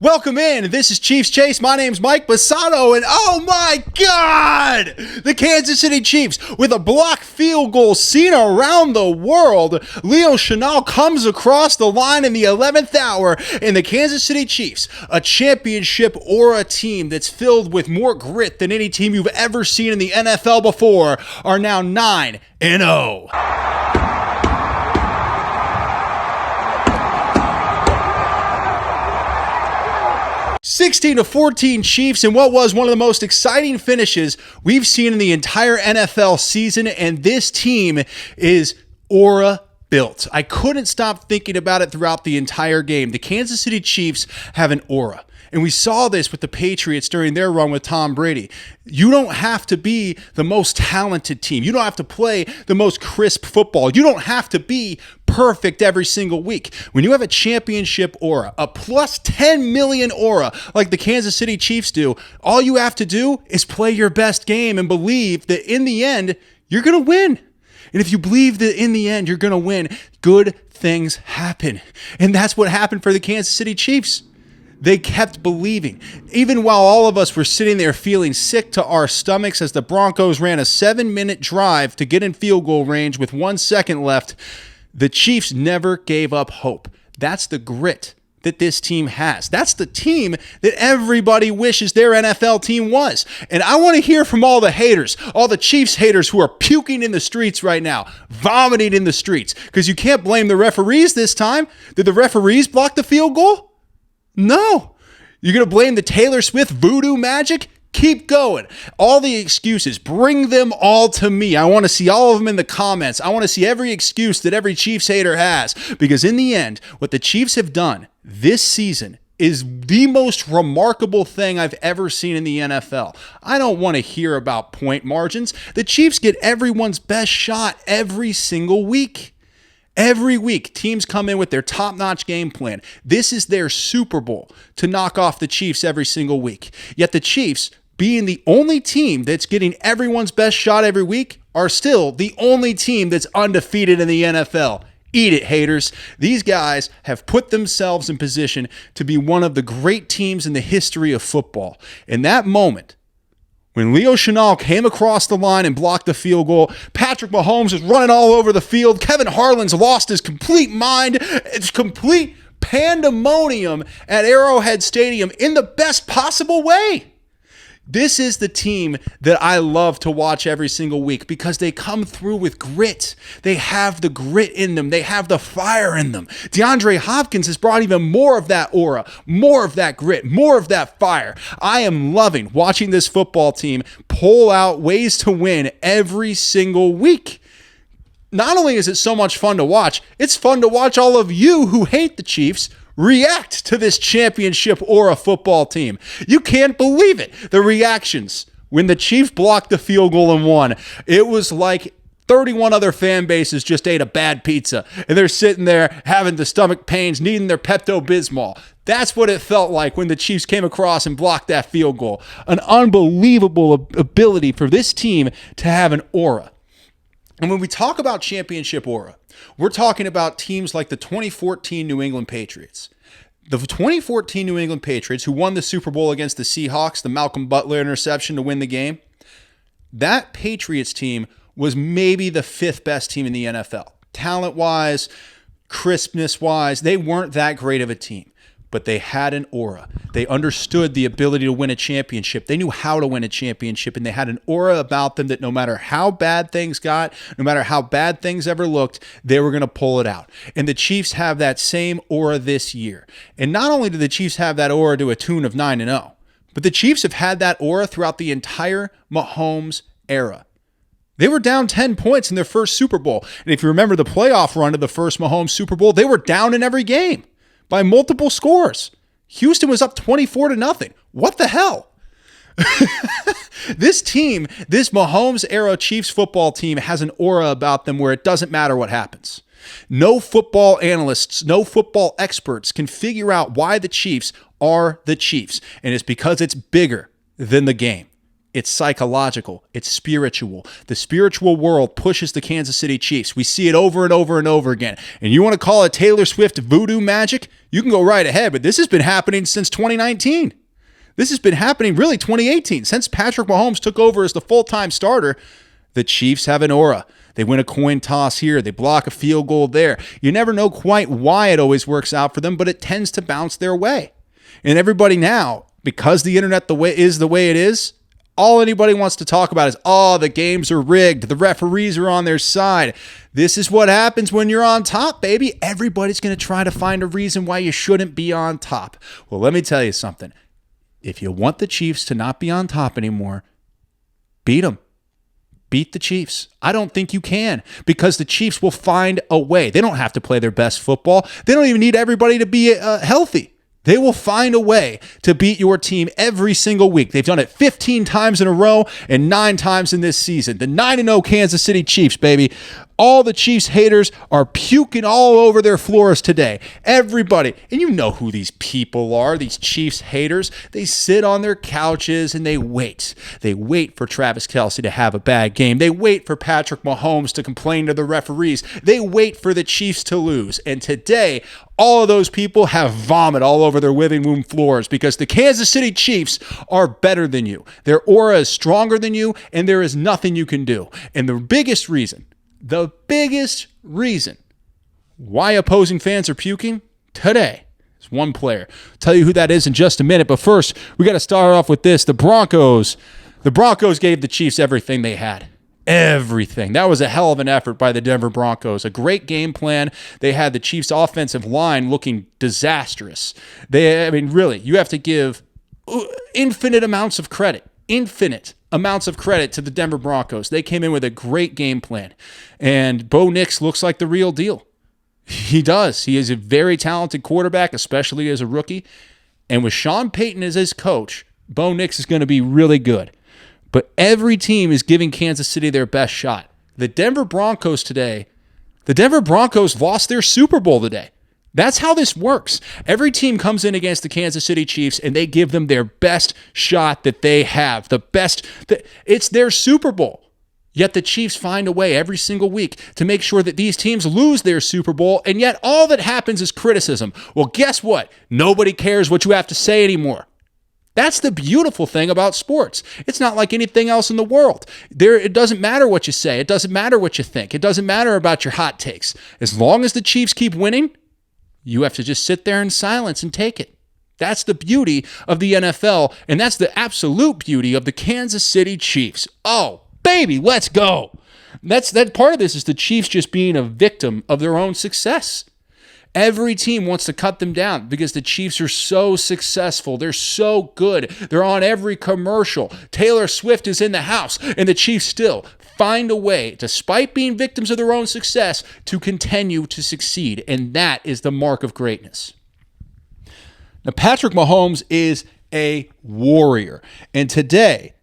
Welcome in. This is Chiefs Chase. My name's Mike Basato, and oh my God! The Kansas City Chiefs, with a blocked field goal seen around the world, Leo Chenal comes across the line in the 11th hour, and the Kansas City Chiefs, a championship aura team that's filled with more grit than any team you've ever seen in the NFL before, are now 9-0. 16-14 Chiefs in what was one of the most exciting finishes we've seen in the entire NFL season, and this team is aura built. I couldn't stop thinking about it throughout the entire game. The Kansas City Chiefs have an aura. And we saw this with the Patriots during their run with Tom Brady. You don't have to be the most talented team. You don't have to play the most crisp football. You don't have to be perfect every single week. When you have a championship aura, a plus 10 million aura like the Kansas City Chiefs do, all you have to do is play your best game and believe that in the end, you're going to win. And if you believe that in the end, you're going to win, good things happen. And that's what happened for the Kansas City Chiefs. They kept believing. Even while all of us were sitting there feeling sick to our stomachs as the Broncos ran a 7-minute drive to get in field goal range with 1 second left, the Chiefs never gave up hope. That's the grit that this team has. That's the team that everybody wishes their NFL team was. And I want to hear from all the haters, all the Chiefs haters who are puking in the streets right now, vomiting in the streets, because you can't blame the referees this time. Did the referees block the field goal? No. You're going to blame the Taylor Swift voodoo magic? Keep going. All the excuses, bring them all to me. I want to see all of them in the comments. I want to see every excuse that every Chiefs hater has. Because in the end, what the Chiefs have done this season is the most remarkable thing I've ever seen in the NFL. I don't want to hear about point margins. The Chiefs get everyone's best shot every single week. Every week, teams come in with their top-notch game plan. This is their Super Bowl to knock off the Chiefs every single week. Yet the Chiefs, being the only team that's getting everyone's best shot every week, are still the only team that's undefeated in the NFL. Eat it, haters. These guys have put themselves in position to be one of the great teams in the history of football. In that moment, when Leo Chenal came across the line and blocked the field goal, Patrick Mahomes is running all over the field. Kevin Harlan's lost his complete mind. It's complete pandemonium at Arrowhead Stadium in the best possible way. This is the team that I love to watch every single week because they come through with grit. They have the grit in them. They have the fire in them. DeAndre Hopkins has brought even more of that aura, more of that grit, more of that fire. I am loving watching this football team pull out ways to win every single week. Not only is it so much fun to watch, it's fun to watch all of you who hate the Chiefs react to this championship aura football team. You can't believe it. The reactions when the Chiefs blocked the field goal and won, it was like 31 other fan bases just ate a bad pizza and they're sitting there having the stomach pains, needing their Pepto-Bismol. That's what it felt like when the Chiefs came across and blocked that field goal. An unbelievable ability for this team to have an aura. And when we talk about championship aura, we're talking about teams like the 2014 New England Patriots. The 2014 New England Patriots, who won the Super Bowl against the Seahawks, the Malcolm Butler interception to win the game, that Patriots team was maybe the 5th best team in the NFL. Talent-wise, crispness-wise, they weren't that great of a team. But they had an aura. They understood the ability to win a championship. They knew how to win a championship, and they had an aura about them that no matter how bad things got, no matter how bad things ever looked, they were going to pull it out. And the Chiefs have that same aura this year. And not only do the Chiefs have that aura to a tune of 9-0, but the Chiefs have had that aura throughout the entire Mahomes era. They were down 10 points in their first Super Bowl. And if you remember the playoff run of the first Mahomes Super Bowl, they were down in every game by multiple scores. Houston was up 24-0. What the hell? This team, this Mahomes-era Chiefs football team has an aura about them where it doesn't matter what happens. No football analysts, no football experts can figure out why the Chiefs are the Chiefs. And it's because it's bigger than the game. It's psychological. It's spiritual. The spiritual world pushes the Kansas City Chiefs. We see it over and over and over again. And you want to call it Taylor Swift voodoo magic? You can go right ahead, but this has been happening since 2019. This has been happening really 2018. Since Patrick Mahomes took over as the full-time starter, the Chiefs have an aura. They win a coin toss here. They block a field goal there. You never know quite why it always works out for them, but it tends to bounce their way. And everybody now, because the internet the way it is, all anybody wants to talk about is, oh, the games are rigged. The referees are on their side. This is what happens when you're on top, baby. Everybody's going to try to find a reason why you shouldn't be on top. Well, let me tell you something. If you want the Chiefs to not be on top anymore, beat them. Beat the Chiefs. I don't think you can, because the Chiefs will find a way. They don't have to play their best football. They don't even need everybody to be healthy. They will find a way to beat your team every single week. They've done it 15 times in a row and 9 times in this season. The 9-0 Kansas City Chiefs, baby. All the Chiefs haters are puking all over their floors today. Everybody, and you know who these people are, these Chiefs haters. They sit on their couches and they wait. They wait for Travis Kelce to have a bad game. They wait for Patrick Mahomes to complain to the referees. They wait for the Chiefs to lose. And today, all of those people have vomit all over their living room floors because the Kansas City Chiefs are better than you. Their aura is stronger than you, and there is nothing you can do. And the biggest reason why opposing fans are puking today is one player. I'll tell you who that is in just a minute. But first, we got to start off with this. The Broncos gave the Chiefs everything they had. Everything. That was a hell of an effort by the Denver Broncos. A great game plan. They had the Chiefs' offensive line looking disastrous. Really, you have to give infinite amounts of credit to the Denver Broncos. They came in with a great game plan. And Bo Nix looks like the real deal. He does. He is a very talented quarterback, especially as a rookie. And with Sean Payton as his coach, Bo Nix is going to be really good. But every team is giving Kansas City their best shot. The Denver Broncos lost their Super Bowl today. That's how this works. Every team comes in against the Kansas City Chiefs and they give them their best shot that they have. It's their Super Bowl. Yet the Chiefs find a way every single week to make sure that these teams lose their Super Bowl, and yet all that happens is criticism. Well, guess what? Nobody cares what you have to say anymore. That's the beautiful thing about sports. It's not like anything else in the world. It doesn't matter what you say. It doesn't matter what you think. It doesn't matter about your hot takes. As long as the Chiefs keep winning, you have to just sit there in silence and take it. That's the beauty of the NFL, and that's the absolute beauty of the Kansas City Chiefs. Oh, baby, let's go. That part of this is the Chiefs just being a victim of their own success. Every team wants to cut them down because the Chiefs are so successful. They're so good. They're on every commercial. Taylor Swift is in the house, and the Chiefs still find a way, despite being victims of their own success, to continue to succeed. And that is the mark of greatness. Now, Patrick Mahomes is a warrior. And today,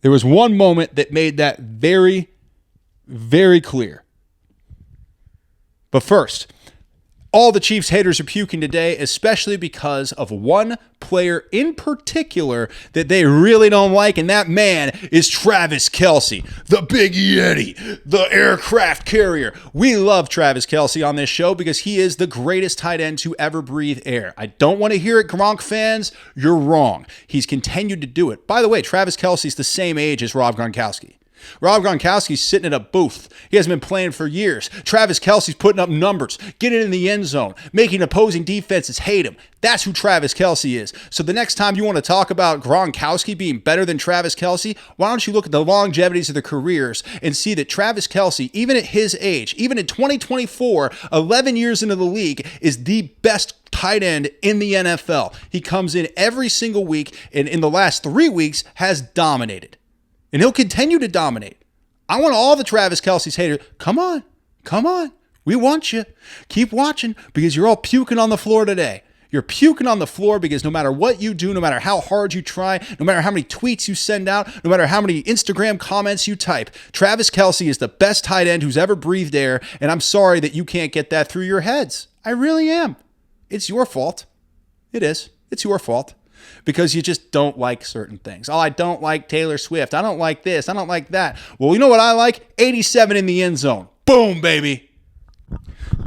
there was one moment that made that very, very clear. But first, all the Chiefs haters are puking today, especially because of one player in particular that they really don't like, and that man is Travis Kelce, the Big Yeti, the aircraft carrier. We love Travis Kelce on this show because he is the greatest tight end to ever breathe air. I don't want to hear it, Gronk fans. You're wrong. He's continued to do it. By the way, Travis Kelce's the same age as Rob Gronkowski. Rob Gronkowski's sitting in a booth. He hasn't been playing for years. Travis Kelce's putting up numbers, getting in the end zone, making opposing defenses hate him. That's who Travis Kelce is. So the next time you want to talk about Gronkowski being better than Travis Kelce, why don't you look at the longevities of their careers and see that Travis Kelce, even at his age, even in 2024, 11 years into the league, is the best tight end in the NFL. He comes in every single week, and in the last 3 weeks has dominated. And he'll continue to dominate. I want all the Travis Kelce's haters. Come on. We want you. Keep watching because you're all puking on the floor today. You're puking on the floor because no matter what you do, no matter how hard you try, no matter how many tweets you send out, no matter how many Instagram comments you type, Travis Kelce is the best tight end who's ever breathed air, and I'm sorry that you can't get that through your heads. I really am. It's your fault. It is. It's your fault. because you just don't like certain things. Oh, I don't like Taylor Swift. I don't like this. I don't like that. Well, you know what I like? 87 in the end zone. Boom, baby.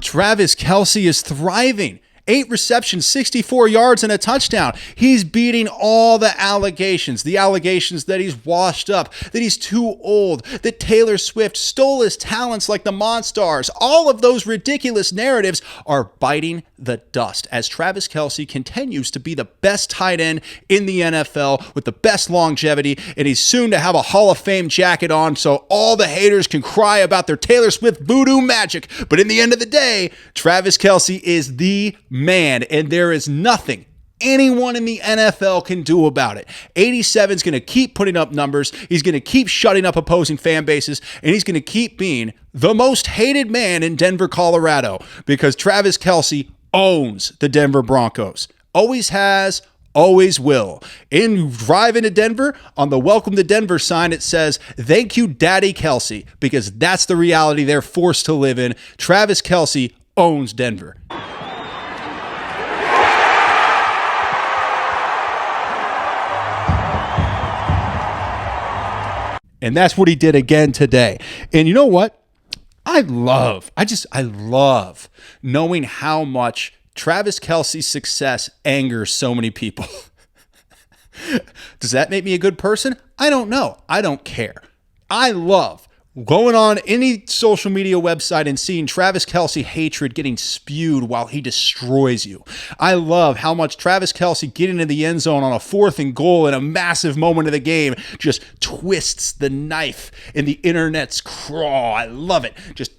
Travis Kelce is thriving. 8 receptions, 64 yards, and a touchdown. He's beating all the allegations that he's washed up, that he's too old, that Taylor Swift stole his talents like the Monstars. All of those ridiculous narratives are biting the dust as Travis Kelce continues to be the best tight end in the NFL with the best longevity, and he's soon to have a Hall of Fame jacket on so all the haters can cry about their Taylor Swift voodoo magic. But in the end of the day, Travis Kelce is the man, and there is nothing anyone in the NFL can do about it. 87 is going to keep putting up numbers. He's going to keep shutting up opposing fan bases, and he's going to keep being the most hated man in Denver, Colorado, because Travis Kelce owns the Denver Broncos. Always has, always will. And you drive into Denver, on the Welcome to Denver sign, it says, "Thank you, Daddy Kelce," because that's the reality they're forced to live in. Travis Kelce owns Denver. And that's what he did again today. And you know what? I love knowing how much Travis Kelce's success angers so many people. Does that make me a good person? I don't know. I don't care. I love going on any social media website and seeing Travis Kelce hatred getting spewed while he destroys you. I love how much Travis Kelce getting into the end zone on a 4th and goal in a massive moment of the game just twists the knife in the internet's craw. I love it. Just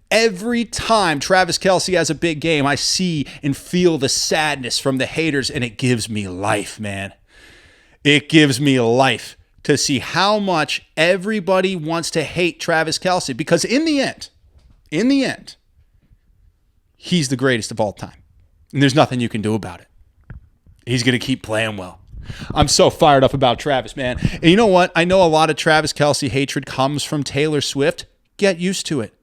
every time Travis Kelce has a big game, I see and feel the sadness from the haters, and it gives me life, man. It gives me life to see how much everybody wants to hate Travis Kelce, because in the end, he's the greatest of all time. And there's nothing you can do about it. He's going to keep playing well. I'm so fired up about Travis, man. And you know what? I know a lot of Travis Kelce hatred comes from Taylor Swift. Get used to it.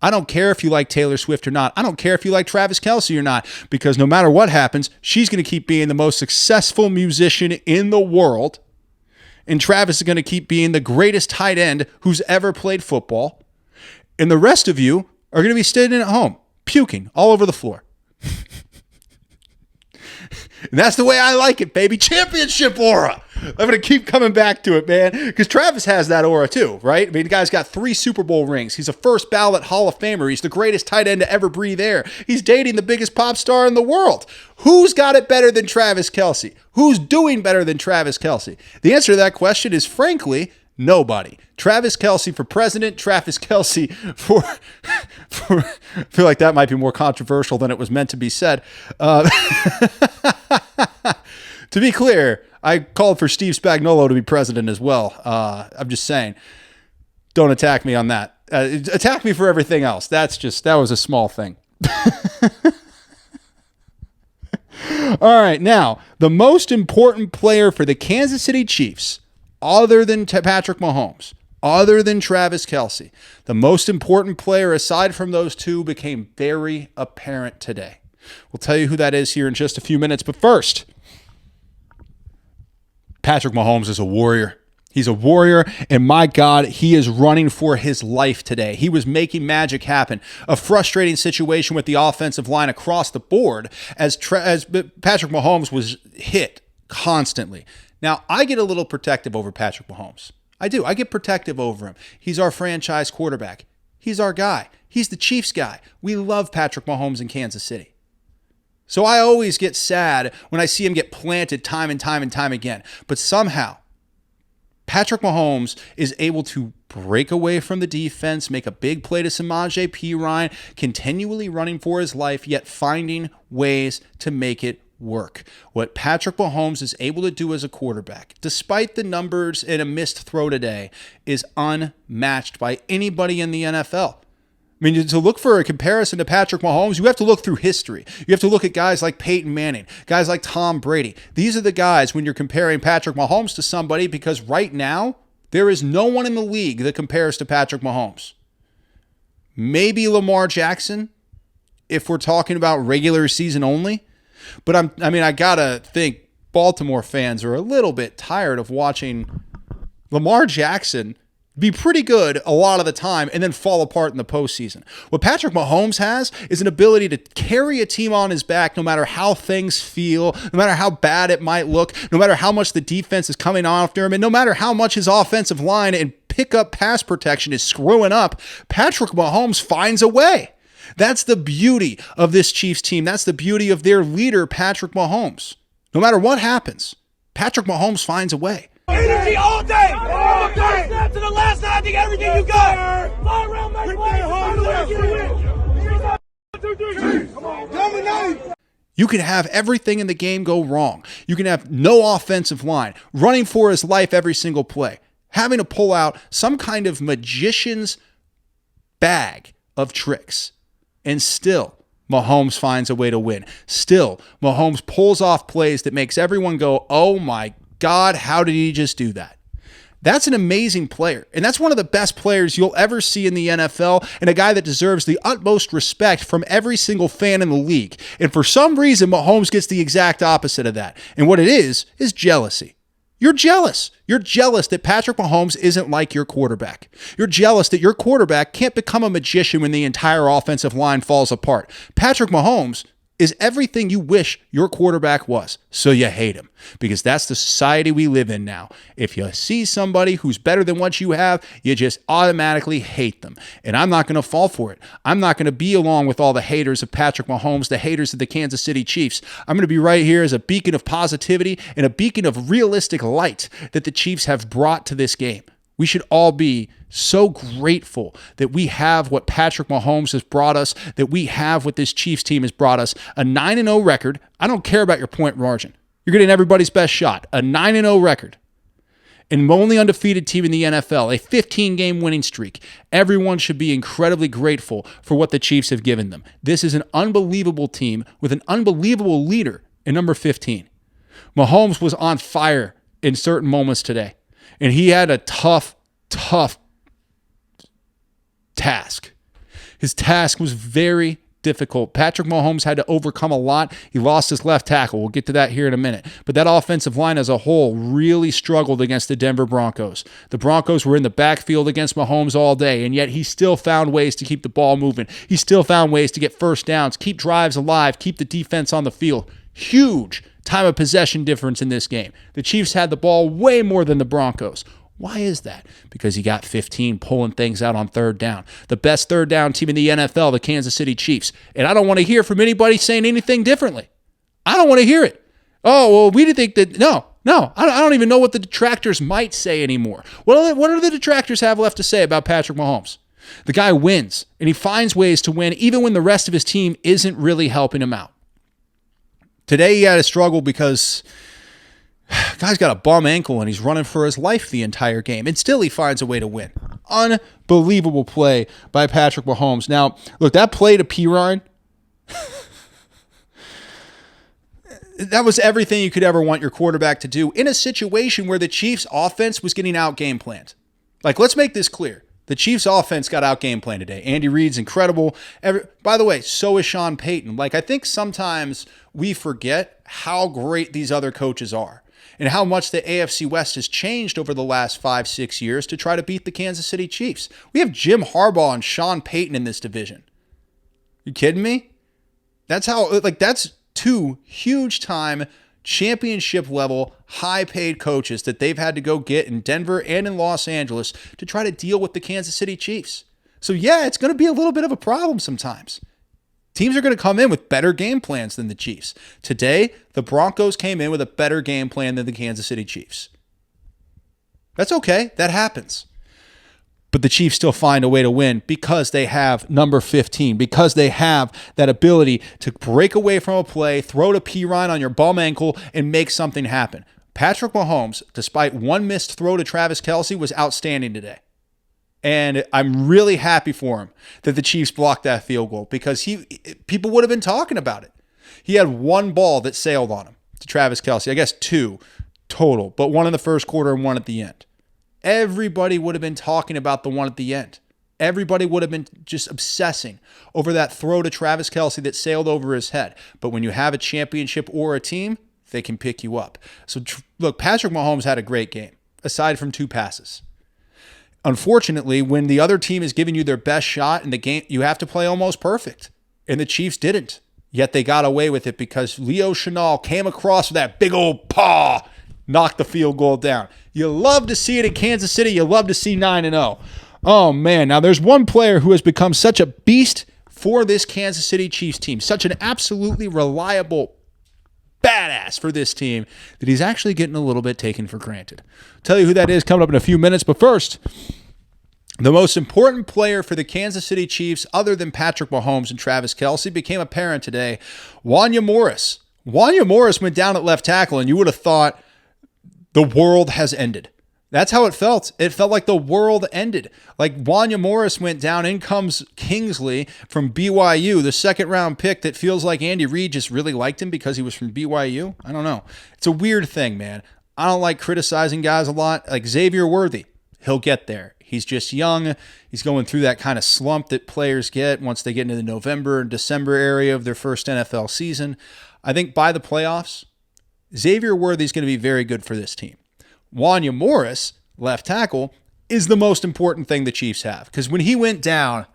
I don't care if you like Taylor Swift or not. I don't care if you like Travis Kelce or not, because no matter what happens, she's going to keep being the most successful musician in the world. And Travis is going to keep being the greatest tight end who's ever played football. And the rest of you are going to be sitting at home, puking all over the floor. And that's the way I like it, baby. Championship aura. I'm going to keep coming back to it, man, because Travis has that aura too, right? I mean, the guy's got 3 Super Bowl rings. He's a first ballot Hall of Famer. He's the greatest tight end to ever breathe air. He's dating the biggest pop star in the world. Who's got it better than Travis Kelce? Who's doing better than Travis Kelce? The answer to that question is, frankly, nobody. Travis Kelce for president, Travis Kelce for I feel like that might be more controversial than it was meant to be said. To be clear, I called for Steve Spagnuolo to be president as well. I'm just saying, don't attack me on that. Attack me for everything else. That was a small thing. All right, now, the most important player for the Kansas City Chiefs, other than Patrick Mahomes, other than Travis Kelce, the most important player aside from those two became very apparent today. We'll tell you who that is here in just a few minutes, but first, Patrick Mahomes is a warrior. He's a warrior, and my God, he is running for his life today. He was making magic happen. A frustrating situation with the offensive line across the board as Patrick Mahomes was hit constantly. Now, I get a little protective over Patrick Mahomes. I do. I get protective over him. He's our franchise quarterback. He's our guy. He's the Chiefs guy. We love Patrick Mahomes in Kansas City. So I always get sad when I see him get planted time and time and time again. But somehow, Patrick Mahomes is able to break away from the defense, make a big play to Samaje Perine, continually running for his life, yet finding ways to make it work. What Patrick Mahomes is able to do as a quarterback, despite the numbers and a missed throw today, is unmatched by anybody in the NFL. I mean, to look for a comparison to Patrick Mahomes, you have to look through history. You have to look at guys like Peyton Manning, guys like Tom Brady. These are the guys when you're comparing Patrick Mahomes to somebody, because right now, there is no one in the league that compares to Patrick Mahomes. Maybe Lamar Jackson, if we're talking about regular season only. But I got to think Baltimore fans are a little bit tired of watching Lamar Jackson be pretty good a lot of the time and then fall apart in the postseason. What Patrick Mahomes has is an ability to carry a team on his back no matter how things feel, no matter how bad it might look, no matter how much the defense is coming after him, and no matter how much his offensive line and pickup pass protection is screwing up, Patrick Mahomes finds a way. That's the beauty of this Chiefs team. That's the beauty of their leader, Patrick Mahomes. No matter what happens, Patrick Mahomes finds a way. Energy all day. From the first snap to the last snap, I think everything you got. Fly around, make plays. You can have everything in the game go wrong. You can have no offensive line, running for his life every single play, having to pull out some kind of magician's bag of tricks. And still, Mahomes finds a way to win. Still, Mahomes pulls off plays that makes everyone go, oh my God, how did he just do that? That's an amazing player. And that's one of the best players you'll ever see in the NFL, and a guy that deserves the utmost respect from every single fan in the league. And for some reason, Mahomes gets the exact opposite of that. And what it is jealousy. You're jealous. You're jealous that Patrick Mahomes isn't like your quarterback. You're jealous that your quarterback can't become a magician when the entire offensive line falls apart. Patrick Mahomes is everything you wish your quarterback was, so you hate him, because that's the society we live in now. If you see somebody who's better than what you have, you just automatically hate them. And I'm not going to fall for it. I'm not going to be along with all the haters of Patrick Mahomes, the haters of the Kansas City Chiefs. I'm going to be right here as a beacon of positivity and a beacon of realistic light that the Chiefs have brought to this game. We should all be so grateful that we have what Patrick Mahomes has brought us, that we have what this Chiefs team has brought us, a 9-0 record. I don't care about your point margin. You're getting everybody's best shot, a 9-0 record. And only undefeated team in the NFL, a 15-game winning streak. Everyone should be incredibly grateful for what the Chiefs have given them. This is an unbelievable team with an unbelievable leader in number 15. Mahomes was on fire in certain moments today. And he had a tough task. His task was very difficult. Patrick Mahomes had to overcome a lot. He lost his left tackle. We'll get to that here in a minute. But that offensive line as a whole really struggled against the Denver Broncos. The Broncos were in the backfield against Mahomes all day, and yet he still found ways to keep the ball moving. He still found ways to get first downs, keep drives alive, keep the defense on the field. Huge time of possession difference in this game. The Chiefs had the ball way more than the Broncos. Why is that? Because he got 15 pulling things out on third down. The best third down team in the NFL, the Kansas City Chiefs. And I don't want to hear from anybody saying anything differently. I don't want to hear it. Oh, well, we didn't think that. No. I don't even know what the detractors might say anymore. What do the detractors have left to say about Patrick Mahomes? The guy wins, and he finds ways to win even when the rest of his team isn't really helping him out. Today he had a struggle because guy's got a bum ankle and he's running for his life the entire game. And still he finds a way to win. Unbelievable play by Patrick Mahomes. Now, look, that play to Perine, that was everything you could ever want your quarterback to do in a situation where the Chiefs' offense was getting out game planned. Like, let's make this clear. The Chiefs' offense got out game planned today. Andy Reid's incredible. By the way, so is Sean Payton. Like, I think sometimes we forget how great these other coaches are and how much the AFC West has changed over the last 5-6 years to try to beat the Kansas City Chiefs. We have Jim Harbaugh and Sean Payton in this division. You kidding me? That's two huge-time championship level, high paid coaches that they've had to go get in Denver and in Los Angeles to try to deal with the Kansas City Chiefs. So yeah, it's going to be a little bit of a problem sometimes. Teams are going to come in with better game plans than the Chiefs. Today, the Broncos came in with a better game plan than the Kansas City Chiefs. That's okay. That happens. But the Chiefs still find a way to win because they have number 15, because they have that ability to break away from a play, throw to Perine on your bum ankle, and make something happen. Patrick Mahomes, despite one missed throw to Travis Kelce, was outstanding today. And I'm really happy for him that the Chiefs blocked that field goal because people would have been talking about it. He had one ball that sailed on him to Travis Kelce. I guess two total, but one in the first quarter and one at the end. Everybody would have been talking about the one at the end. Everybody would have been just obsessing over that throw to Travis Kelce that sailed over his head. But when you have a championship or a team, they can pick you up. So look, Patrick Mahomes had a great game, aside from 2 passes. Unfortunately, when the other team is giving you their best shot in the game, you have to play almost perfect. And the Chiefs didn't. Yet they got away with it because Leo Chenal came across with that big old paw, knocked the field goal down. You love to see it in Kansas City. You love to see 9-0. Oh, man. Now, there's one player who has become such a beast for this Kansas City Chiefs team, such an absolutely reliable badass for this team, that he's actually getting a little bit taken for granted. I'll tell you who that is coming up in a few minutes. But first, the most important player for the Kansas City Chiefs, other than Patrick Mahomes and Travis Kelce, became apparent today. Wanya Morris. Wanya Morris went down at left tackle, and you would have thought the world has ended. That's how it felt. It felt like the world ended. Like Wanya Morris went down, in comes Kingsley from BYU, the second-round pick that feels like Andy Reid just really liked him because he was from BYU. I don't know. It's a weird thing, man. I don't like criticizing guys a lot. Like Xavier Worthy, he'll get there. He's just young. He's going through that kind of slump that players get once they get into the November and December area of their first NFL season. I think by the playoffs, Xavier Worthy is going to be very good for this team. Wanya Morris, left tackle, is the most important thing the Chiefs have. Because when he went down,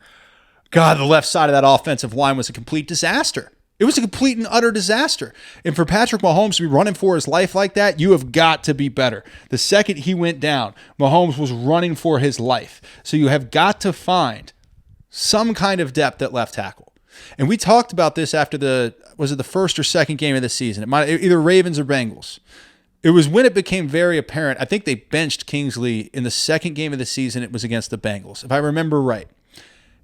God, the left side of that offensive line was a complete disaster. It was a complete and utter disaster. And for Patrick Mahomes to be running for his life like that, you have got to be better. The second he went down, Mahomes was running for his life. So you have got to find some kind of depth at left tackle. And we talked about this after the first or second game of the season? It might either Ravens or Bengals. It was when it became very apparent. I think they benched Kingsley in the second game of the season. It was against the Bengals, if I remember right.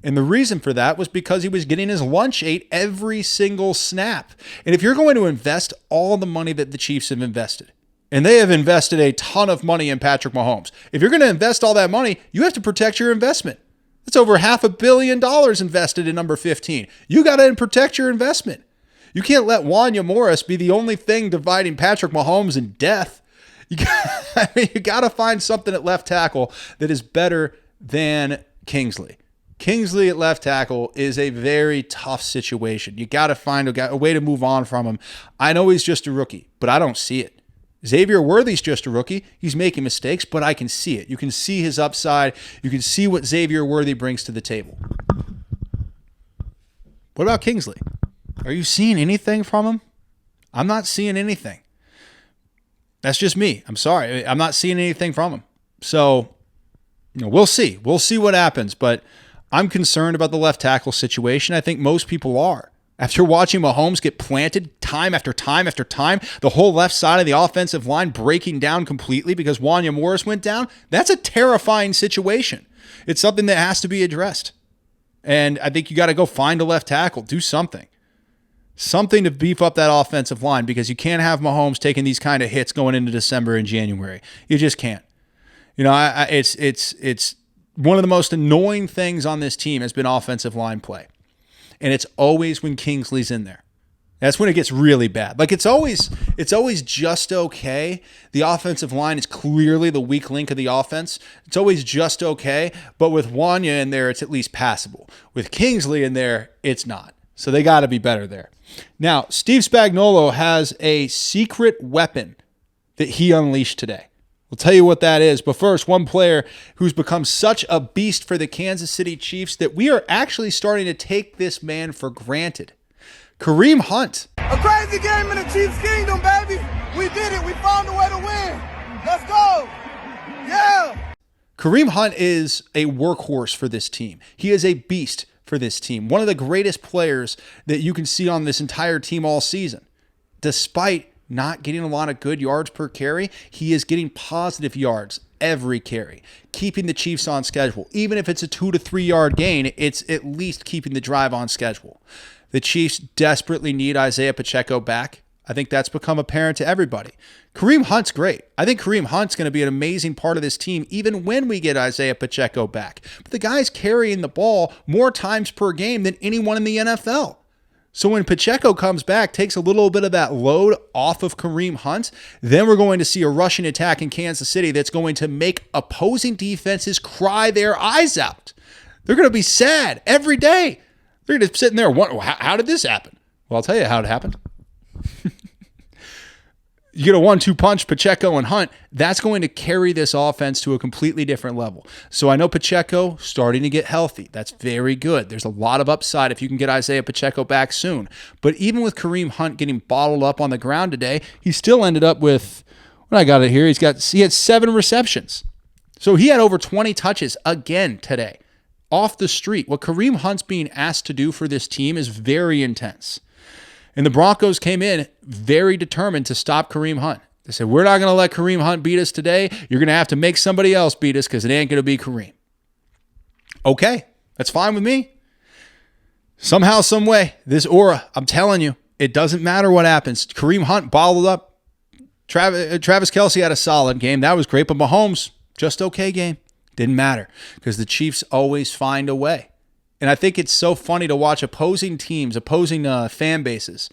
And the reason for that was because he was getting his lunch ate every single snap. And if you're going to invest all the money that the Chiefs have invested, and they have invested a ton of money in Patrick Mahomes, if you're going to invest all that money, you have to protect your investment. That's over $500 million invested in number 15. You got to protect your investment. You can't let Wanya Morris be the only thing dividing Patrick Mahomes and death. You got to find something at left tackle that is better than Kingsley. Kingsley at left tackle is a very tough situation. You got to find a way to move on from him. I know he's just a rookie, but I don't see it. Xavier Worthy's just a rookie. He's making mistakes, but I can see it. You can see his upside. You can see what Xavier Worthy brings to the table. What about Kingsley? Are you seeing anything from him? I'm not seeing anything. That's just me. I'm sorry. I'm not seeing anything from him. So, we'll see. We'll see what happens, but I'm concerned about the left tackle situation. I think most people are. After watching Mahomes get planted time after time after time, the whole left side of the offensive line breaking down completely because Wanya Morris went down, that's a terrifying situation. It's something that has to be addressed. And I think you got to go find a left tackle, do something. Something to beef up that offensive line because you can't have Mahomes taking these kind of hits going into December and January. You just can't. It's one of the most annoying things on this team has been offensive line play. And it's always when Kingsley's in there. That's when it gets really bad. Like it's always just okay. The offensive line is clearly the weak link of the offense. It's always just okay. But with Wanya in there, it's at least passable. With Kingsley in there, it's not. So they got to be better there. Now, Steve Spagnuolo has a secret weapon that he unleashed today. We'll tell you what that is. But first, one player who's become such a beast for the Kansas City Chiefs that we are actually starting to take this man for granted. Kareem Hunt. A crazy game in the Chiefs kingdom, baby. We did it. We found a way to win. Let's go. Yeah. Kareem Hunt is a workhorse for this team. He is a beast for this team. One of the greatest players that you can see on this entire team all season. Despite not getting a lot of good yards per carry, he is getting positive yards every carry, keeping the Chiefs on schedule. Even if it's a 2 to 3 yard gain, it's at least keeping the drive on schedule. The Chiefs desperately need Isaiah Pacheco back. I think that's become apparent to everybody. Kareem Hunt's great. I think Kareem Hunt's going to be an amazing part of this team even when we get Isaiah Pacheco back. But the guy's carrying the ball more times per game than anyone in the NFL. So when Pacheco comes back, takes a little bit of that load off of Kareem Hunt, then we're going to see a rushing attack in Kansas City that's going to make opposing defenses cry their eyes out. They're going to be sad every day. They're just sitting there wondering, how did this happen? Well, I'll tell you how it happened. you get a 1-2 punch, Pacheco and Hunt, that's going to carry this offense to a completely different level. So I know Pacheco starting to get healthy. That's very good. There's a lot of upside if you can get Isaiah Pacheco back soon. But even with Kareem Hunt getting bottled up on the ground today, he still ended up with, when I got it here, he had 7 receptions. So he had over 20 touches again today off the street. What Kareem Hunt's being asked to do for this team is very intense. And the Broncos came in very determined to stop Kareem Hunt. They said, we're not going to let Kareem Hunt beat us today. You're going to have to make somebody else beat us because it ain't going to be Kareem. Okay, that's fine with me. Somehow, some way, this aura, I'm telling you, it doesn't matter what happens. Kareem Hunt bottled up. Travis Kelce had a solid game. That was great. But Mahomes, just okay game. Didn't matter because the Chiefs always find a way. And I think it's so funny to watch opposing teams, opposing fan bases,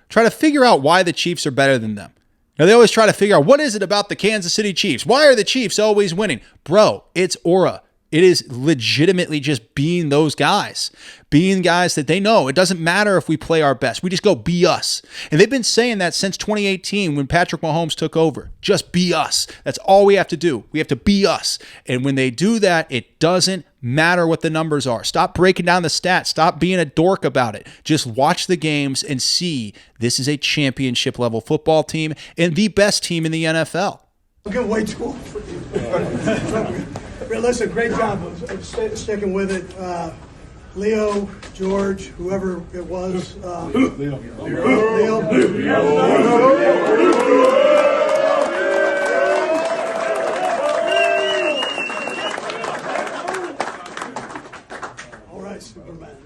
try to figure out why the Chiefs are better than them. Now, they always try to figure out, what is it about the Kansas City Chiefs? Why are the Chiefs always winning? Bro, it's aura. It is legitimately just being those guys. Being guys that they know. It doesn't matter if we play our best. We just go be us. And they've been saying that since 2018 when Patrick Mahomes took over. Just be us. That's all we have to do. We have to be us. And when they do that, it doesn't matter what the numbers are. Stop breaking down the stats. Stop being a dork about it. Just watch the games and see this is a championship level football team and the best team in the NFL. I'll get way too old for you. Listen, great job of sticking with it. Leo, George, whoever it was. Leo. All right, Superman.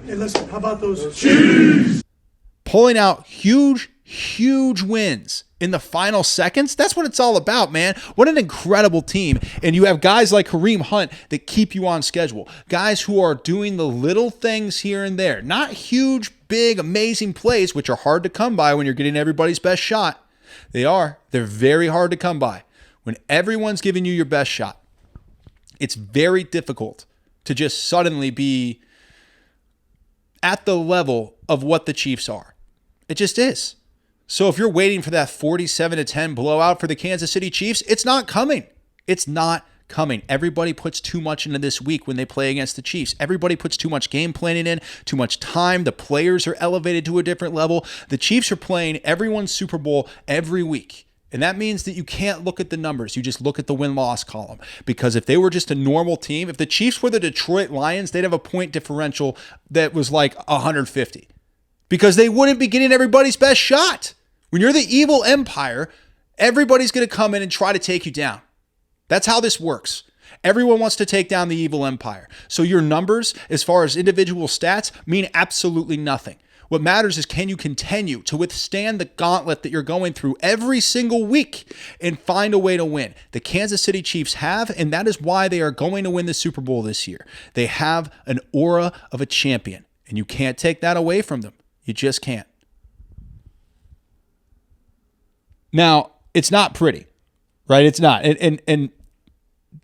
Hey, listen, how about those Chiefs? Pulling out huge wins in the final seconds. That's what it's all about, man. What an incredible team. And you have guys like Kareem Hunt that keep you on schedule. Guys who are doing the little things here and there. Not huge, big, amazing plays, which are hard to come by when you're getting everybody's best shot. They are. They're very hard to come by. When everyone's giving you your best shot, it's very difficult to just suddenly be at the level of what the Chiefs are. It just is. So if you're waiting for that 47-10 blowout for the Kansas City Chiefs, it's not coming. It's not coming. Everybody puts too much into this week when they play against the Chiefs. Everybody puts too much game planning in, too much time. The players are elevated to a different level. The Chiefs are playing everyone's Super Bowl every week. And that means that you can't look at the numbers. You just look at the win-loss column. Because if they were just a normal team, if the Chiefs were the Detroit Lions, they'd have a point differential that was like 150. Because they wouldn't be getting everybody's best shot. When you're the evil empire, everybody's going to come in and try to take you down. That's how this works. Everyone wants to take down the evil empire. So your numbers, as far as individual stats, mean absolutely nothing. What matters is, can you continue to withstand the gauntlet that you're going through every single week and find a way to win? The Kansas City Chiefs have, and that is why they are going to win the Super Bowl this year. They have an aura of a champion, and you can't take that away from them. You just can't. Now, it's not pretty, right? It's not. And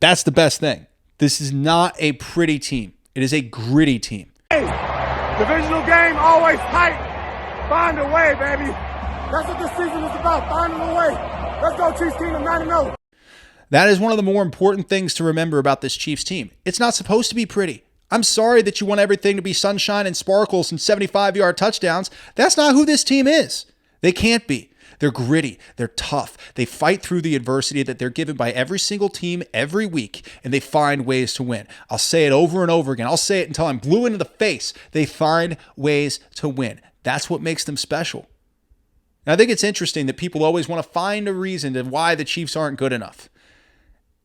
that's the best thing. This is not a pretty team. It is a gritty team. Hey, divisional game, always tight. Find a way, baby. That's what this season is about, finding a way. Let's go, Chiefs Kingdom 9-0. That is one of the more important things to remember about this Chiefs team. It's not supposed to be pretty. I'm sorry that you want everything to be sunshine and sparkles and 75-yard touchdowns. That's not who this team is. They can't be. They're gritty. They're tough. They fight through the adversity that they're given by every single team every week, and they find ways to win. I'll say it over and over again. I'll say it until I'm blue into the face. They find ways to win. That's what makes them special. And I think it's interesting that people always want to find a reason to why the Chiefs aren't good enough.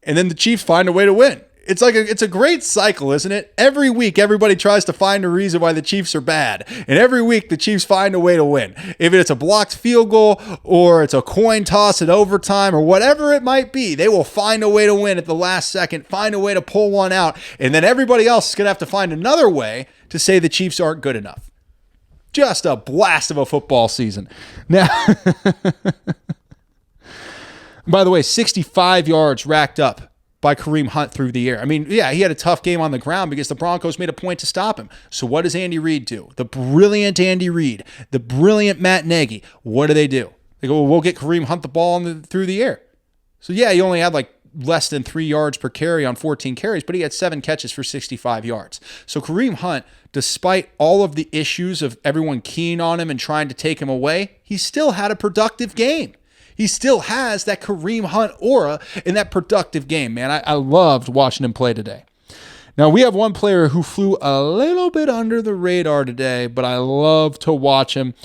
And then the Chiefs find a way to win. It's a great cycle, isn't it? Every week, everybody tries to find a reason why the Chiefs are bad. And every week, the Chiefs find a way to win. If it's a blocked field goal or it's a coin toss in overtime or whatever it might be, they will find a way to win at the last second, find a way to pull one out. And then everybody else is going to have to find another way to say the Chiefs aren't good enough. Just a blast of a football season. Now, by the way, 65 yards racked up by Kareem Hunt through the air. I mean, yeah, he had a tough game on the ground because the Broncos made a point to stop him. So what does Andy Reid do? The brilliant Andy Reid, the brilliant Matt Nagy, what do? They go, well, we'll get Kareem Hunt the ball through the air. So yeah, he only had like less than 3 yards per carry on 14 carries, but he had 7 catches for 65 yards. So Kareem Hunt, despite all of the issues of everyone keying on him and trying to take him away, he still had a productive game. He still has that Kareem Hunt aura in that productive game, man. I loved watching him play today. Now, we have one player who flew a little bit under the radar today, but I love to watch him,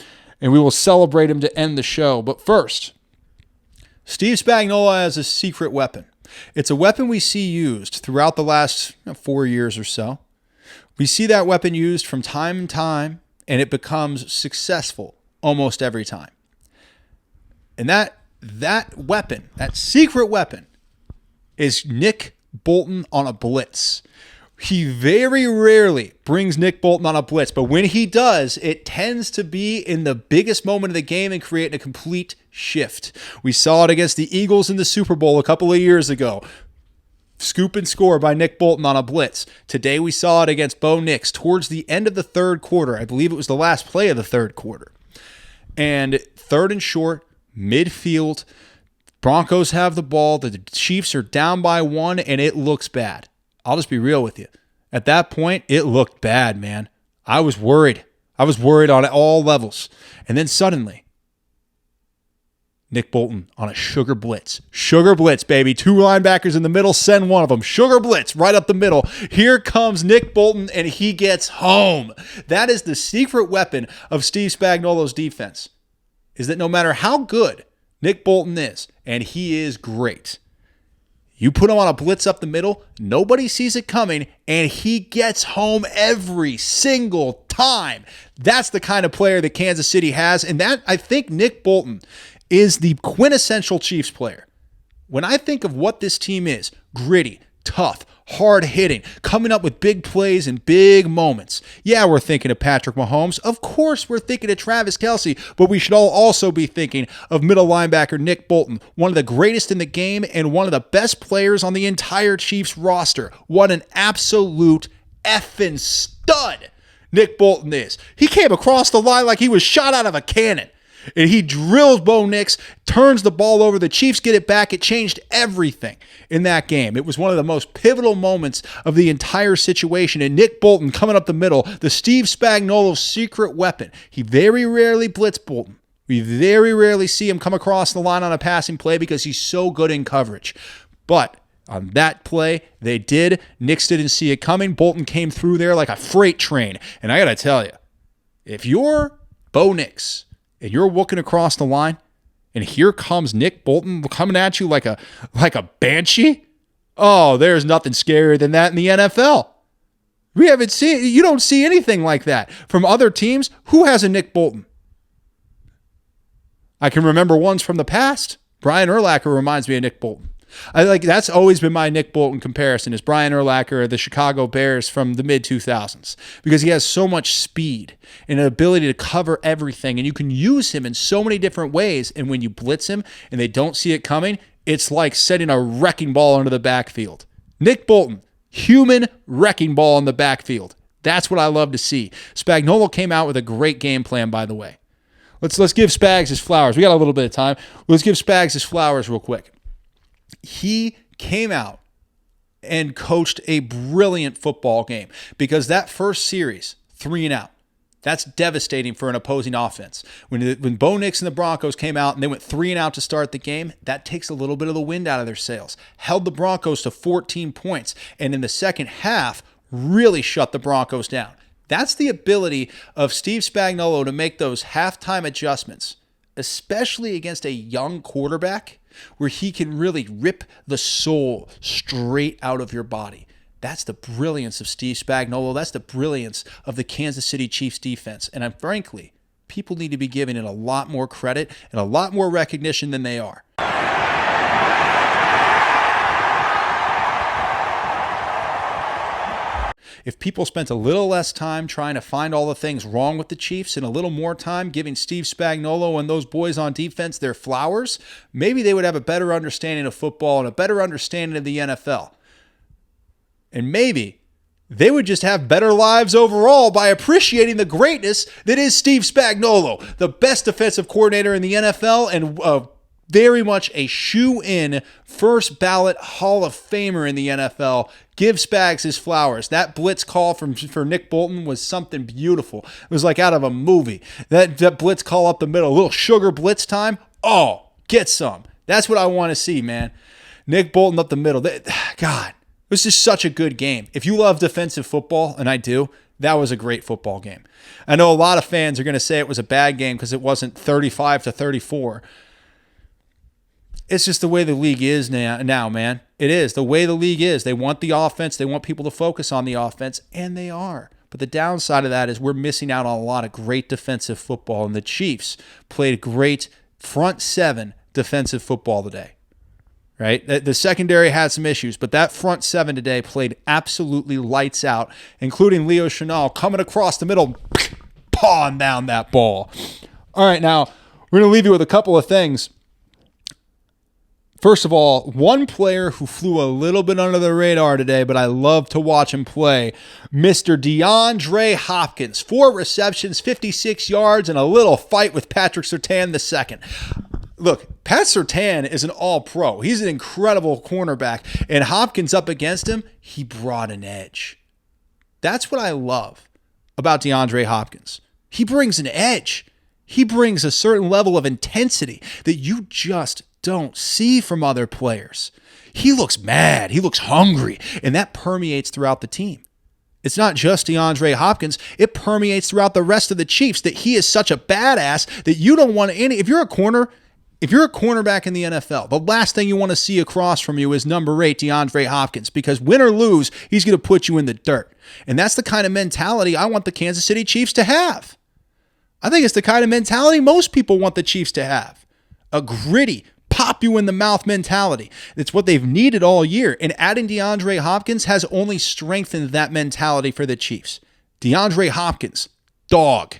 and we will celebrate him to end the show. But first, Steve Spagnuolo has a secret weapon. It's a weapon we see used throughout the last 4 years or so. We see that weapon used from time to time, and it becomes successful almost every time. And that weapon, that secret weapon, is Nick Bolton on a blitz. He very rarely brings Nick Bolton on a blitz, but when he does, it tends to be in the biggest moment of the game and create a complete shift. We saw it against the Eagles in the Super Bowl a couple of years ago. Scoop and score by Nick Bolton on a blitz. Today we saw it against Bo Nix towards the end of the third quarter. I believe it was the last play of the third quarter. And 3rd and short, midfield, Broncos have the ball. The Chiefs are down by 1, and it looks bad. I'll just be real with you. At that point, it looked bad, man. I was worried. I was worried on all levels. And then suddenly, Nick Bolton on a sugar blitz. Sugar blitz, baby. 2 linebackers in the middle, send one of them. Sugar blitz right up the middle. Here comes Nick Bolton, and he gets home. That is the secret weapon of Steve Spagnuolo's defense, is that no matter how good Nick Bolton is, and he is great, you put him on a blitz up the middle, nobody sees it coming, and he gets home every single time. That's the kind of player that Kansas City has, and that, I think, Nick Bolton is the quintessential Chiefs player. When I think of what this team is, gritty, tough, hard-hitting, coming up with big plays and big moments. Yeah, we're thinking of Patrick Mahomes. Of course, we're thinking of Travis Kelce, but we should all also be thinking of middle linebacker Nick Bolton, one of the greatest in the game and one of the best players on the entire Chiefs roster. What an absolute effing stud Nick Bolton is. He came across the line like he was shot out of a cannon. And he drills Bo Nix, turns the ball over. The Chiefs get it back. It changed everything in that game. It was one of the most pivotal moments of the entire situation. And Nick Bolton coming up the middle, the Steve Spagnuolo secret weapon. He very rarely blitz Bolton. We very rarely see him come across the line on a passing play because he's so good in coverage. But on that play, they did. Nix didn't see it coming. Bolton came through there like a freight train. And I got to tell you, if you're Bo Nix and you're looking across the line, and here comes Nick Bolton coming at you like a banshee, oh, there's nothing scarier than that in the NFL. You don't see anything like that from other teams. Who has a Nick Bolton? I can remember ones from the past. Brian Urlacher reminds me of Nick Bolton. That's always been my Nick Bolton comparison, is Brian Urlacher of the Chicago Bears from the mid-2000s, because he has so much speed and an ability to cover everything, and you can use him in so many different ways, and when you blitz him and they don't see it coming, it's like setting a wrecking ball into the backfield. Nick Bolton, human wrecking ball in the backfield. That's what I love to see. Spagnuolo came out with a great game plan, by the way. Let's give Spags his flowers. We got a little bit of time. Let's give Spags his flowers real quick. He came out and coached a brilliant football game, because that first series, 3 and out, that's devastating for an opposing offense. When Bo Nix and the Broncos came out and they went 3 and out to start the game, that takes a little bit of the wind out of their sails. Held the Broncos to 14 points, and in the second half, really shut the Broncos down. That's the ability of Steve Spagnuolo to make those halftime adjustments, especially against a young quarterback, where he can really rip the soul straight out of your body. That's the brilliance of Steve Spagnuolo. That's the brilliance of the Kansas City Chiefs defense. And frankly, people need to be giving it a lot more credit and a lot more recognition than they are. If people spent a little less time trying to find all the things wrong with the Chiefs and a little more time giving Steve Spagnuolo and those boys on defense their flowers, maybe they would have a better understanding of football and a better understanding of the NFL. And maybe they would just have better lives overall by appreciating the greatness that is Steve Spagnuolo, the best defensive coordinator in the NFL and very much a shoe-in first ballot Hall of Famer in the NFL. Give Spags his flowers. That blitz call for Nick Bolton was something beautiful. It was like out of a movie. That blitz call up the middle, a little sugar blitz time. Oh, get some. That's what I want to see, man. Nick Bolton up the middle. God, it was just such a good game. If you love defensive football, and I do, that was a great football game. I know a lot of fans are going to say it was a bad game because it wasn't 35-34. It's just the way the league is now, man. It is. The way the league is. They want the offense. They want people to focus on the offense, and they are. But the downside of that is we're missing out on a lot of great defensive football, and the Chiefs played great front seven defensive football today, right? The secondary had some issues, but that front seven today played absolutely lights out, including Leo Chenal coming across the middle, pawing down that ball. All right, now we're going to leave you with a couple of things. First of all, one player who flew a little bit under the radar today, but I love to watch him play, Mr. DeAndre Hopkins. 4 receptions, 56 yards, and a little fight with Patrick Surtain II. Look, Pat Surtain is an all-pro. He's an incredible cornerback, and Hopkins up against him, he brought an edge. That's what I love about DeAndre Hopkins. He brings an edge. He brings a certain level of intensity that you just don't see from other players. He looks mad. He looks hungry. And that permeates throughout the team. It's not just DeAndre Hopkins. It permeates throughout the rest of the Chiefs that he is such a badass that you don't want any. If you're a cornerback in the NFL, the last thing you want to see across from you is number 8, DeAndre Hopkins, because win or lose, he's going to put you in the dirt. And that's the kind of mentality I want the Kansas City Chiefs to have. I think it's the kind of mentality most people want the Chiefs to have. A gritty, pop you in the mouth mentality. It's what they've needed all year. And adding DeAndre Hopkins has only strengthened that mentality for the Chiefs. DeAndre Hopkins, dog.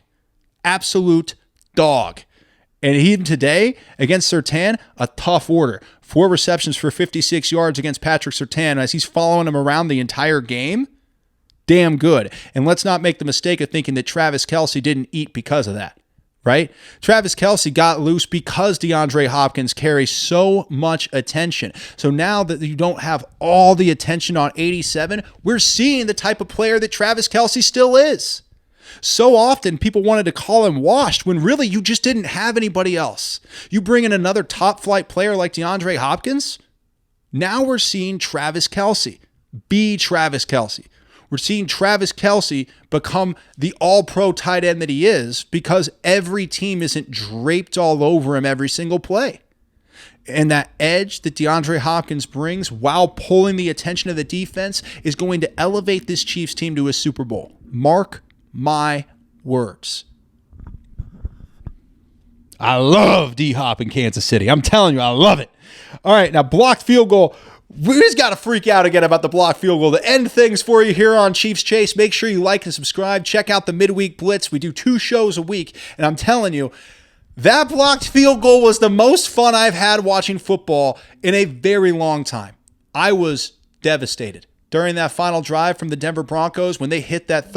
Absolute dog. And even today, against Surtain, a tough order. 4 receptions for 56 yards against Patrick Surtain as he's following him around the entire game. Damn good. And let's not make the mistake of thinking that Travis Kelce didn't eat because of that. Right? Travis Kelce got loose because DeAndre Hopkins carries so much attention. So now that you don't have all the attention on 87, we're seeing the type of player that Travis Kelce still is. So often people wanted to call him washed when really you just didn't have anybody else. You bring in another top flight player like DeAndre Hopkins, now we're seeing Travis Kelce be Travis Kelce. We're seeing Travis Kelce become the all-pro tight end that he is because every team isn't draped all over him every single play. And that edge that DeAndre Hopkins brings while pulling the attention of the defense is going to elevate this Chiefs team to a Super Bowl. Mark my words. I love D-Hop in Kansas City. I'm telling you, I love it. All right, now blocked field goal. We just got to freak out again about the blocked field goal. To end things for you here on Chiefs Chase, make sure you like and subscribe. Check out the Midweek Blitz. We do 2 shows a week, and I'm telling you, that blocked field goal was the most fun I've had watching football in a very long time. I was devastated during that final drive from the Denver Broncos when they hit that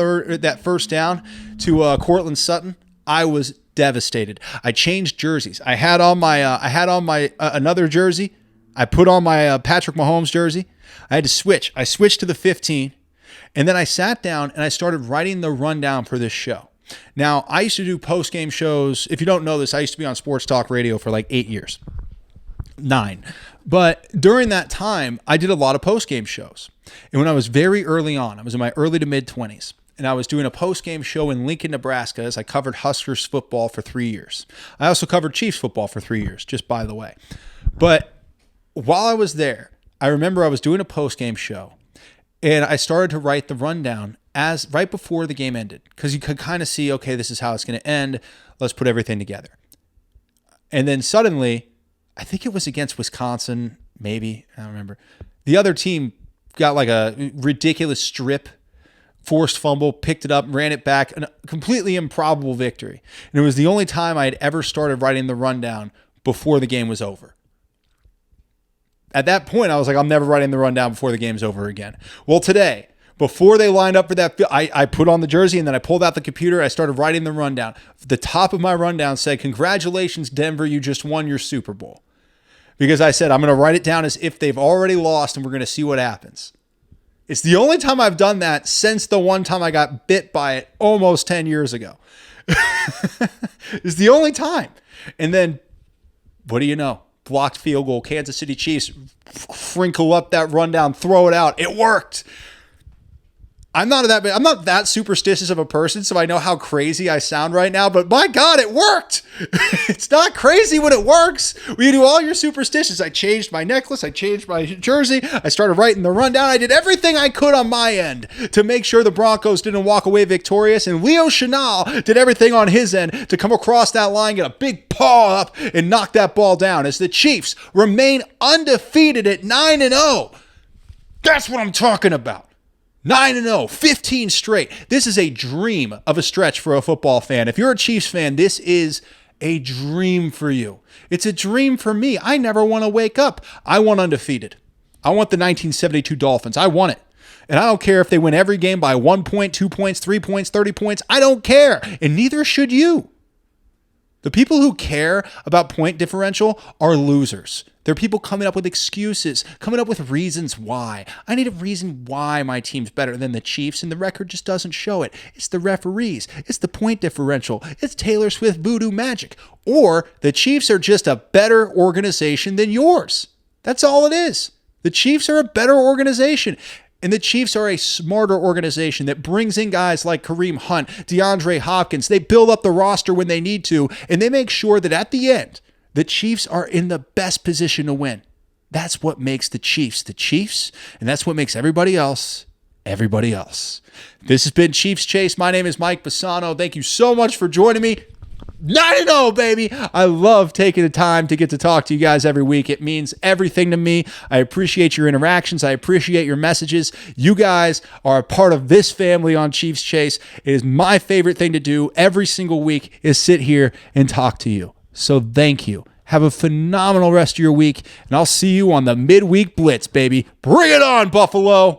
first down to Courtland Sutton. I was devastated. I changed jerseys. I had on my another jersey. I put on my Patrick Mahomes jersey. I had to switch. I switched to the 15, and then I sat down and I started writing the rundown for this show. Now, I used to do post-game shows. If you don't know this, I used to be on Sports Talk Radio for like 8 years. 9. But during that time, I did a lot of post-game shows. And when I was very early on, I was in my early to mid-20s, and I was doing a post-game show in Lincoln, Nebraska, as I covered Huskers football for 3 years. I also covered Chiefs football for 3 years, just by the way. But while I was there, I remember I was doing a post-game show, and I started to write the rundown right before the game ended, because you could kind of see, okay, this is how it's going to end. Let's put everything together. And then suddenly, I think it was against Wisconsin, maybe, I don't remember. The other team got like a ridiculous strip, forced fumble, picked it up, ran it back, a completely improbable victory. And it was the only time I had ever started writing the rundown before the game was over. At that point, I was like, I'm never writing the rundown before the game's over again. Well, today, Before they lined up for that, I put on the jersey and then I pulled out the computer. I started writing the rundown. The top of my rundown said, "Congratulations, Denver, you just won your Super Bowl." Because I said, I'm going to write it down as if they've already lost and we're going to see what happens. It's the only time I've done that since the one time I got bit by it almost 10 years ago. It's the only time. And then, what do you know? Blocked field goal, Kansas City Chiefs, crinkle up that rundown, throw it out. It worked. I'm not that superstitious of a person, so I know how crazy I sound right now, but my God, it worked. It's not crazy when it works. When you do all your superstitions, I changed my necklace, I changed my jersey, I started writing the rundown, I did everything I could on my end to make sure the Broncos didn't walk away victorious, and Leo Chenal did everything on his end to come across that line, get a big paw up, and knock that ball down as the Chiefs remain undefeated at 9-0. That's what I'm talking about. 9-0, 15 straight. This is a dream of a stretch for a football fan. If you're a Chiefs fan, this is a dream for you. It's a dream for me. I never want to wake up. I want undefeated. I want the 1972 Dolphins. I want it. And I don't care if they win every game by 1 point, 2 points, 3 points, 30 points. I don't care. And neither should you. The people who care about point differential are losers. They're people coming up with excuses, coming up with reasons why. I need a reason why my team's better than the Chiefs, and the record just doesn't show it. It's the referees. It's the point differential. It's Taylor Swift voodoo magic. Or the Chiefs are just a better organization than yours. That's all it is. The Chiefs are a better organization. And the Chiefs are a smarter organization that brings in guys like Kareem Hunt, DeAndre Hopkins. They build up the roster when they need to, and they make sure that at the end, the Chiefs are in the best position to win. That's what makes the Chiefs, and that's what makes everybody else, everybody else. This has been Chiefs Chase. My name is Mike Bassano. Thank you so much for joining me. 9-0, baby. I love taking the time to get to talk to you guys every week. It means everything to me. I appreciate your interactions. I appreciate your messages. You guys are a part of this family on Chiefs Chase. It is my favorite thing to do every single week is sit here and talk to you. So thank you. Have a phenomenal rest of your week, and I'll see you on the midweek blitz, baby. Bring it on, Buffalo.